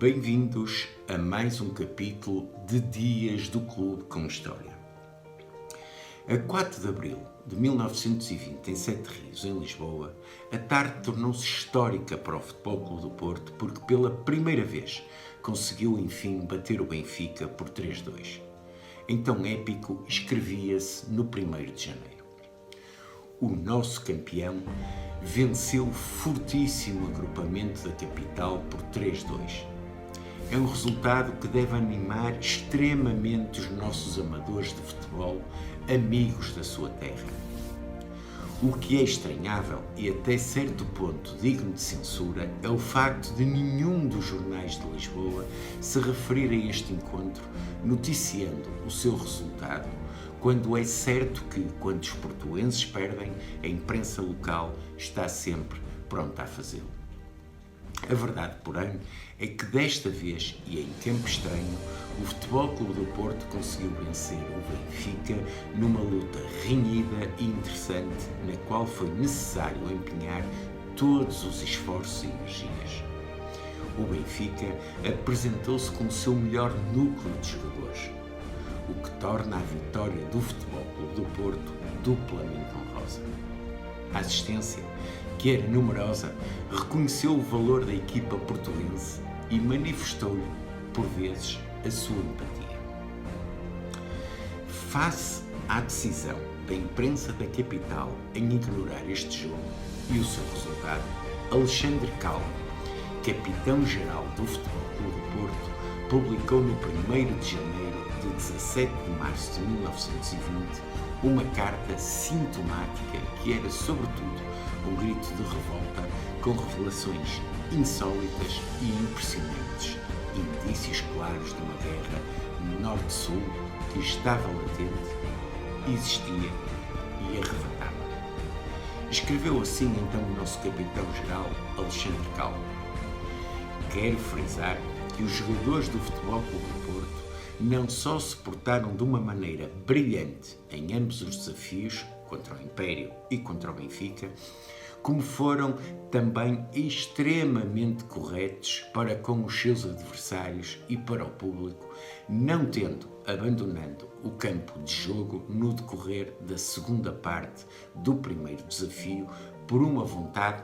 Bem-vindos a mais um capítulo de Dias do Clube com História. A 4 de abril de 1920, em Sete Rios, em Lisboa, a tarde tornou-se histórica para o Futebol Clube do Porto porque pela primeira vez conseguiu enfim bater o Benfica por 3-2. Em tão épico escrevia-se no 1º de janeiro. O nosso campeão venceu o fortíssimo agrupamento da capital por 3-2. É um resultado que deve animar extremamente os nossos amadores de futebol, amigos da sua terra. O que é estranhável e até certo ponto digno de censura é o facto de nenhum dos jornais de Lisboa se referir a este encontro noticiando o seu resultado, quando é certo que, quando os portuenses perdem, a imprensa local está sempre pronta a fazê-lo. A verdade, porém, é que desta vez, e em campo estranho, o Futebol Clube do Porto conseguiu vencer o Benfica numa luta renhida e interessante, na qual foi necessário empenhar todos os esforços e energias. O Benfica apresentou-se com o seu melhor núcleo de jogadores, o que torna a vitória do Futebol Clube do Porto duplamente honrosa. A assistência, que era numerosa, reconheceu o valor da equipa portuense e manifestou-lhe, por vezes, a sua empatia. Face à decisão da imprensa da capital em ignorar este jogo e o seu resultado, Alexandre Calvo, capitão-geral do Futebol Clube do Porto, publicou no 1º de janeiro de 17 de março de 1920 uma carta sintomática que era, sobretudo, um grito de revolta com revelações insólitas e impressionantes, indícios claros de uma guerra norte-sul que estava latente, existia e arrebatava. Escreveu assim então o nosso capitão-geral Alexandre Calvo. Quero frisar que os jogadores do Futebol Clube do Porto não só se portaram de uma maneira brilhante em ambos os desafios, contra o Império e contra o Benfica, como foram também extremamente corretos para com os seus adversários e para o público, não tendo abandonado o campo de jogo no decorrer da segunda parte do primeiro desafio por uma vontade,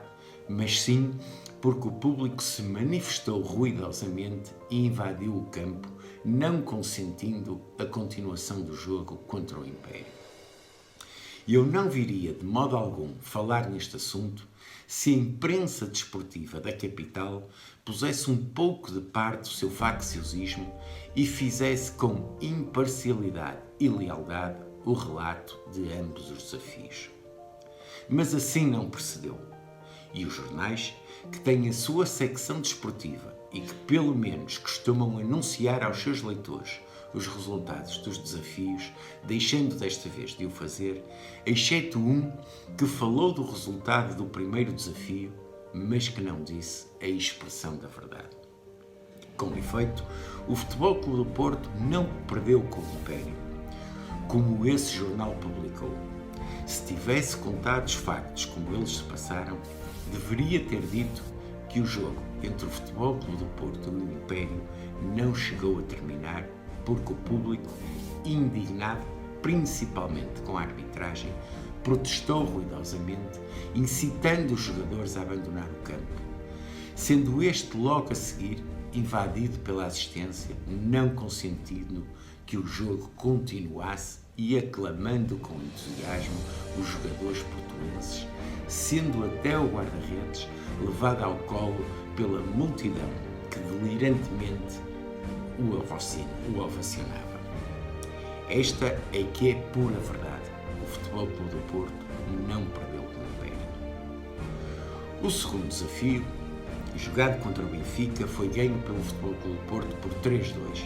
mas sim porque o público se manifestou ruidosamente e invadiu o campo, não consentindo a continuação do jogo contra o Império. Eu não viria de modo algum falar neste assunto se a imprensa desportiva da capital pusesse um pouco de parte o seu facciosismo e fizesse com imparcialidade e lealdade o relato de ambos os desafios. Mas assim não procedeu. E os jornais, que têm a sua secção desportiva e que pelo menos costumam anunciar aos seus leitores os resultados dos desafios, deixando desta vez de o fazer, exceto um que falou do resultado do primeiro desafio, mas que não disse a expressão da verdade. Com efeito, o Futebol Clube do Porto não perdeu com o Império, como esse jornal publicou. Se tivesse contado os factos como eles se passaram, deveria ter dito que o jogo entre o Futebol Clube do Porto e o Império não chegou a terminar porque o público, indignado principalmente com a arbitragem, protestou ruidosamente, incitando os jogadores a abandonar o campo, sendo este logo a seguir invadido pela assistência, não consentindo que o jogo continuasse e aclamando com entusiasmo os jogadores portuenses, sendo até o guarda-redes levado ao colo pela multidão que delirantemente o ovacionava. Esta é que é pura verdade. O Futebol Clube do Porto não perdeu com o Império. O segundo desafio, jogado contra o Benfica, foi ganho pelo Futebol Clube do Porto por 3-2.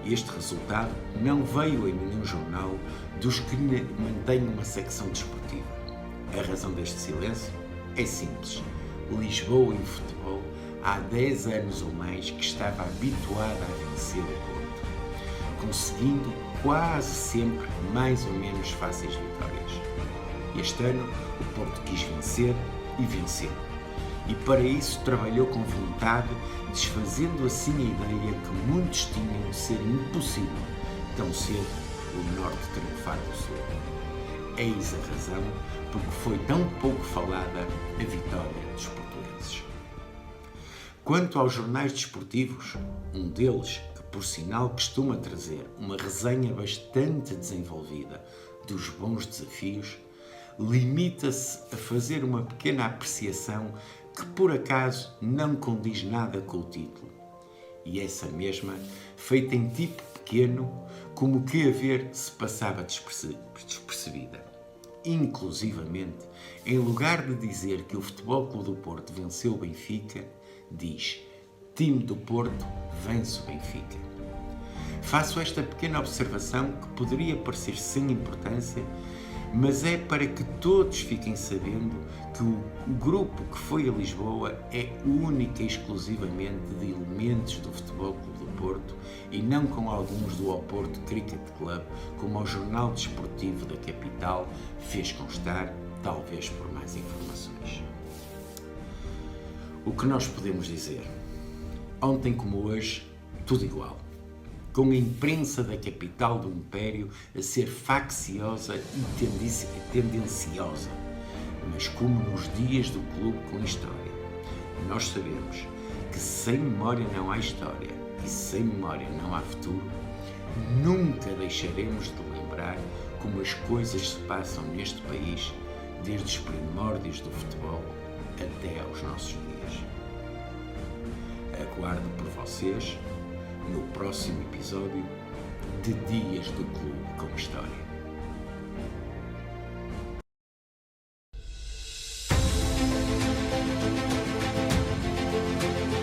Este resultado não veio em nenhum jornal dos que mantêm uma secção desportiva. A razão deste silêncio é simples. Lisboa em futebol há 10 anos ou mais que estava habituada a vencer o Porto, conseguindo quase sempre mais ou menos fáceis vitórias. Este ano o Porto quis vencer e venceu. e para isso trabalhou com vontade, desfazendo assim a ideia que muitos tinham de ser impossível tão cedo o Norte triunfar do Sul. Eis a razão porque foi tão pouco falada a vitória dos portugueses. Quanto aos jornais desportivos, um deles, que por sinal costuma trazer uma resenha bastante desenvolvida dos bons desafios, limita-se a fazer uma pequena apreciação que por acaso não condiz nada com o título. E essa mesma, feita em tipo pequeno, como que a ver se passava despercebida. Inclusivamente, em lugar de dizer que o Futebol Clube do Porto venceu o Benfica, diz: time do Porto vence o Benfica. Faço esta pequena observação que poderia parecer sem importância, mas é para que todos fiquem sabendo que o grupo que foi a Lisboa é única e exclusivamente de elementos do Futebol Clube do Porto e não com alguns do Oporto Cricket Club, como o Jornal Desportivo da Capital fez constar, talvez por mais informações. O que nós podemos dizer? Ontem como hoje, tudo igual. Com a imprensa da capital do Império a ser facciosa e tendenciosa, mas como nos dias do clube com história. Nós sabemos que sem memória não há história e sem memória não há futuro. Nunca deixaremos de lembrar como as coisas se passam neste país, desde os primórdios do futebol até aos nossos dias. Aguardo por vocês no próximo episódio de Dias do Clube com História.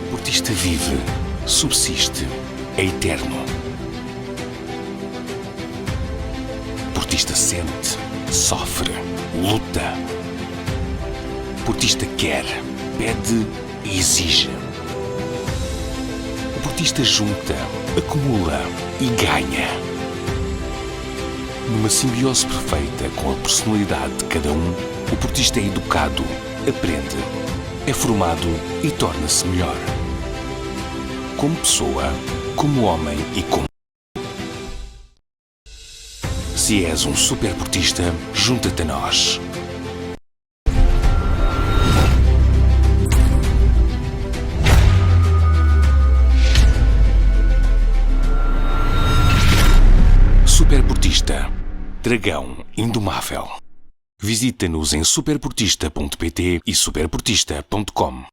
O portista vive, subsiste, é eterno. O portista sente, sofre, luta. O portista quer, pede e exige. O portista junta, acumula e ganha. Numa simbiose perfeita com a personalidade de cada um, o portista é educado, aprende, é formado e torna-se melhor. Como pessoa, como homem e como... Se és um super portista, junta-te a nós. Superportista, dragão indomável. Visita-nos em superportista.pt e superportista.com.